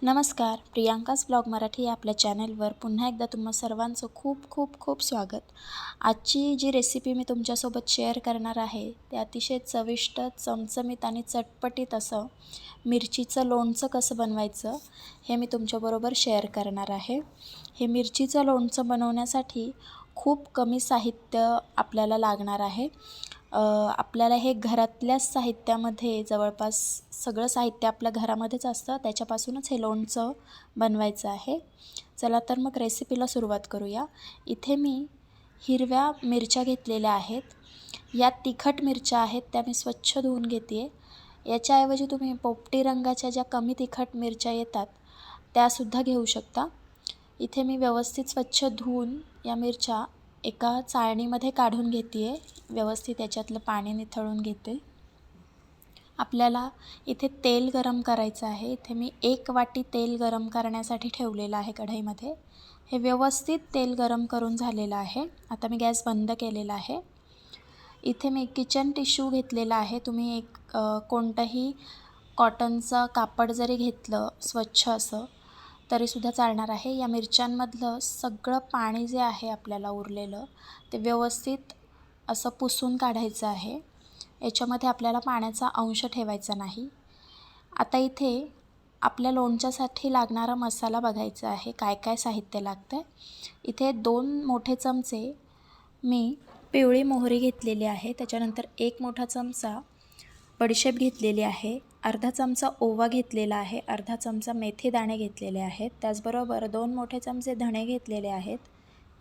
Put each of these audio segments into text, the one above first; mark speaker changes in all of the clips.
Speaker 1: नमस्कार, प्रियांकाज ब्लॉग मराठी या आपल्या चॅनलवर पुन्हा एकदा तुम्हा सर्वांचं खूप खूप खूप स्वागत. आजची जी रेसिपी मी तुमच्यासोबत शेअर करणार आहे ते अतिशय चविष्ट, चमचमीत आणि चटपटीत असं मिरचीचं लोणचं कसं बनवायचं हे मी तुमच्याबरोबर शेअर करणार आहे. हे मिरचीचं लोणचं बनवण्यासाठी खूप कमी साहित्य आपल्याला लागणार आहे. आपल्याला हे घरातल्याच साहित्यामध्ये जवळपास सगळं साहित्य आपल्या घरामध्येच असतं, त्याच्यापासूनच हे लोणचं बनवायचं आहे. चला तर मग रेसिपीला सुरुवात करूया. इथे मी हिरव्या मिरच्या घेतलेल्या आहेत. या तिखट मिरच्या आहेत, त्या मी स्वच्छ धुवून घेते आहे. याच्याऐवजी तुम्ही पोपटी रंगाच्या ज्या कमी तिखट मिरच्या येतात त्यासुद्धा घेऊ शकता. इथे मी व्यवस्थित स्वच्छ धुवून या मिरच्या एका चाळणीमध्ये काढून घेते आहे. व्यवस्थित याच्यातलं पाणी निथळून घेते. आपल्याला इथे तेल गरम करायचं आहे. इथे मी 1 वाटी तेल गरम करण्यासाठी ठेवलेलं आहे कढईमध्ये. हे व्यवस्थित तेल गरम करून झालेलं आहे. आता मी गॅस बंद केलेला आहे. इथे मी किचन टिश्यू घेतलेला आहे. तुम्ही कोणतंही कॉटनचं कापड जरी घेतलं स्वच्छ असं तरीसुद्धा चालणार आहे. या मिरच्यांमधलं सगळं पाणी जे आहे आपल्याला उरलेलं ते व्यवस्थित असं पुसून काढायचं आहे. याच्यामध्ये आपल्याला पाण्याचा अंश ठेवायचा नाही. आता इथे आपल्या लोणच्यासाठी लागणारा मसाला बघायचा आहे, काय काय साहित्य लागतं. इथे 2 मोठे चमचे मी पिवळी मोहरी घेतलेली आहे. त्याच्यानंतर 1 मोठा चमचा बडीशेप घेतलेली आहे. अर्धा चमचा ओवा घेतलेला आहे. अर्धा चमचा मेथी दाणे घेतलेले आहेत. त्याचबरोबर 2 मोठे चमचे धणे घेतलेले आहेत.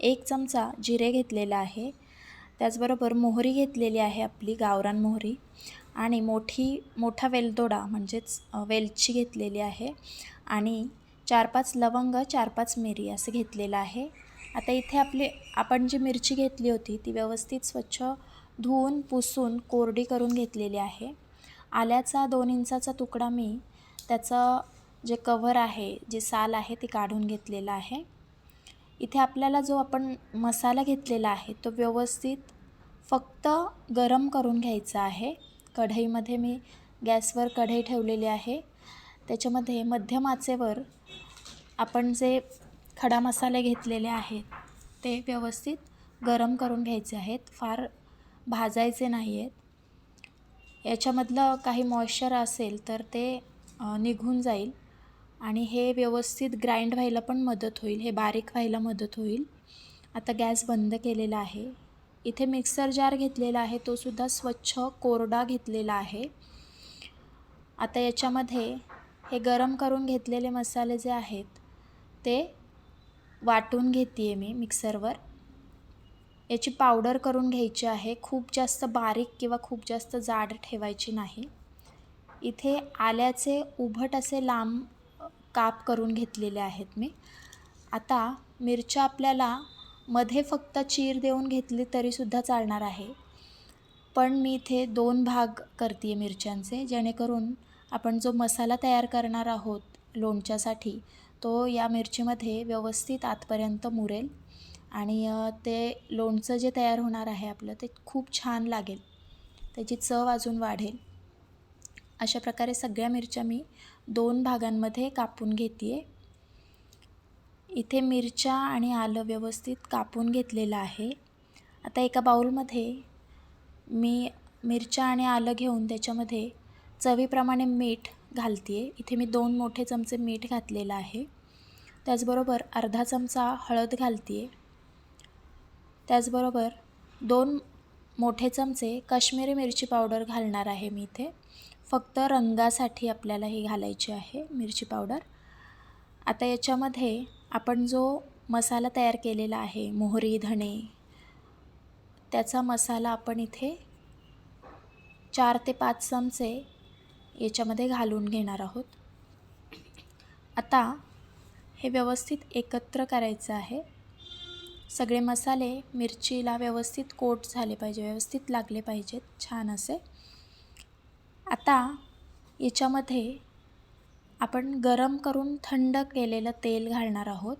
Speaker 1: 1 चमचा जिरे घेतलेला आहे. त्याचबरोबर मोहरी घेतलेली आहे, आपली गावरान मोहरी, आणि मोठा वेलदोडा म्हणजेच वेलची घेतलेली आहे, आणि 4-5 लवंग, 4-5 मिरी असं घेतलेलं आहे. आता इथे आपण जी मिरची घेतली होती ती व्यवस्थित स्वच्छ धुवून पुसून कोरडी करून घेतलेली आहे. आल्याचा 2 इंचाचा तुकडा मी त्याचं जे कव्हर आहे, जे साल आहे ते काढून घेतलेलं आहे. इथे आपल्याला जो आपण मसाला घेतलेला आहे तो व्यवस्थित फक्त गरम करून घ्यायचा आहे. कढईमध्ये मी गॅसवर कढई ठेवलेली आहे. त्याच्यामध्ये मध्यम आचेवर आपण जे खडा मसाले घेतलेले आहेत ते व्यवस्थित गरम करून घ्यायचे आहेत. फार भाजायचे नाही आहेत. याच्यामधलं काही मॉइश्चर असेल तर ते निघून जाईल आणि हे व्यवस्थित ग्राइंड व्हायला पण मदत होईल, हे बारीक व्हायला मदत होईल. आता गॅस बंद केलेला आहे. इथे मिक्सर जार घेतलेला आहे, तो सुद्धा स्वच्छ कोरडा घेतलेला आहे. आता याच्यामध्ये हे गरम करून घेतलेले मसाले जे आहेत ते वाटून घेते आहे मी मिक्सरवर. याची पावडर करून घ्यायची आहे. खूप जास्त बारीक किंवा खूप जास्त जाड ठेवायची नाही. इथे आल्याचे उभट असे लांब काप करून घेतलेले आहेत मी. आता मिरच्या आपल्याला मध्ये फक्त चीर देऊन घेतली तरीसुद्धा चालणार आहे, पण मी इथे 2 भाग करते आहे मिरच्यांचे, जेणेकरून आपण जो मसाला तयार करणार आहोत लोणच्यासाठी तो या मिरचीमध्ये व्यवस्थित आतपर्यंत मुरेल आणि ते लोणचं जे तयार होणार आहे आपलं ते खूप छान लागेल, त्याची चव अजून वाढेल. अशा प्रकारे सगळ्या मिरच्या मी 2 भागांमध्ये कापून घेते आहे. इथे मिरच्या आणि आलं व्यवस्थित कापून घेतलेलं आहे. आता एका बाउलमध्ये मी मिरच्या आणि आलं घेऊन त्याच्यामध्ये चवीप्रमाणे मीठ घालते आहे. इथे मी 2 मोठे चमचे मीठ घातलेलं आहे. त्याचबरोबर अर्धा चमचा हळद घालते आहे. त्याचबरोबर 2 मोठे चमचे काश्मीरी मिरची पावडर घालणार आहे मी इथे. फक्त रंगासाठी आपल्याला ही घालायची आहे मिरची पावडर. आता याच्यामध्ये आपण जो मसाला तयार केलेला आहे, मोहरी, धणे, त्याचा मसाला आपण इथे 4 ते 5 चमचे याच्यामध्ये घालून घेणार आहोत. आता हे व्यवस्थित एकत्र करायचं आहे. सगळे मसाले मिरचीला व्यवस्थित कोट झाले पाहिजे, व्यवस्थित लागले पाहिजेत छान असे. आता याच्यामध्ये आपण गरम करून थंड केलेलं तेल घालणार आहोत.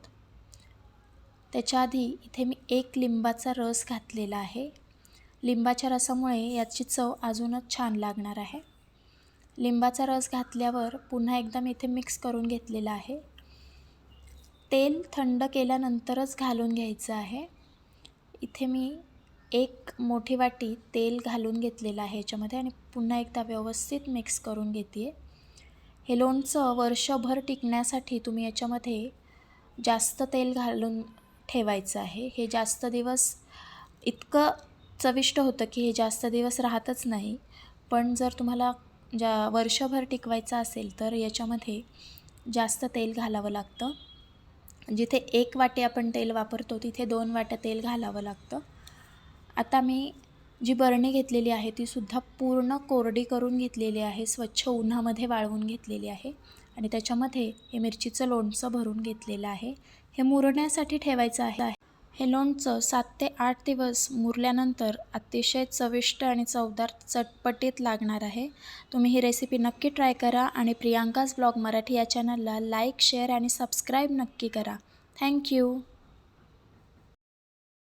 Speaker 1: त्याच्या आधी इथे मी 1 लिंबाचा रस घातलेला आहे. लिंबाच्या रसामुळे याची चव अजूनच छान लागणार आहे. लिंबाचा रस घातल्यावर पुन्हा एकदा मी इथे मिक्स करून घेतलेला आहे. तेल थंड केल्यानंतरच घालून घ्यायचं आहे. इथे मी 1 मोठी वाटी तेल घालून घेतलेलं आहे याच्यामध्ये आणि पुन्हा एकदा व्यवस्थित मिक्स करून घेते आहे. हे लोणचं वर्षभर टिकण्यासाठी तुम्ही याच्यामध्ये जास्त तेल घालून ठेवायचं आहे. हे जास्त दिवस इतकं चविष्ट होतं की हे जास्त दिवस राहतच नाही. पण जर तुम्हाला वर्षभर टिकवायचं असेल तर याच्यामध्ये जास्त तेल घालावं लागतं. जिथे 1 वाटी आपण तेल वापरतो तिथे 2 वाट्या तेल घालावं लागतं. आता मी जी बरणी घेतलेली आहे तीसुद्धा पूर्ण कोरडी करून घेतलेली आहे. स्वच्छ उन्हामध्ये वाळवून घेतलेली आहे आणि त्याच्यामध्ये हे मिरचीचं लोणचं भरून घेतलेलं आहे. हे मुरण्यासाठी ठेवायचं आहे. हे लोणचं 7 ते 8 दिवस मुरल्यानंतर अतिशय चविष्ट आणि चवदार चटपटीत लागणार आहे. तुम्ही ही रेसिपी नक्की ट्राय करा आणि प्रियांकाज ब्लॉग मराठी या चॅनलला लाईक, शेअर आणि सबस्क्राईब नक्की करा. थँक्यू.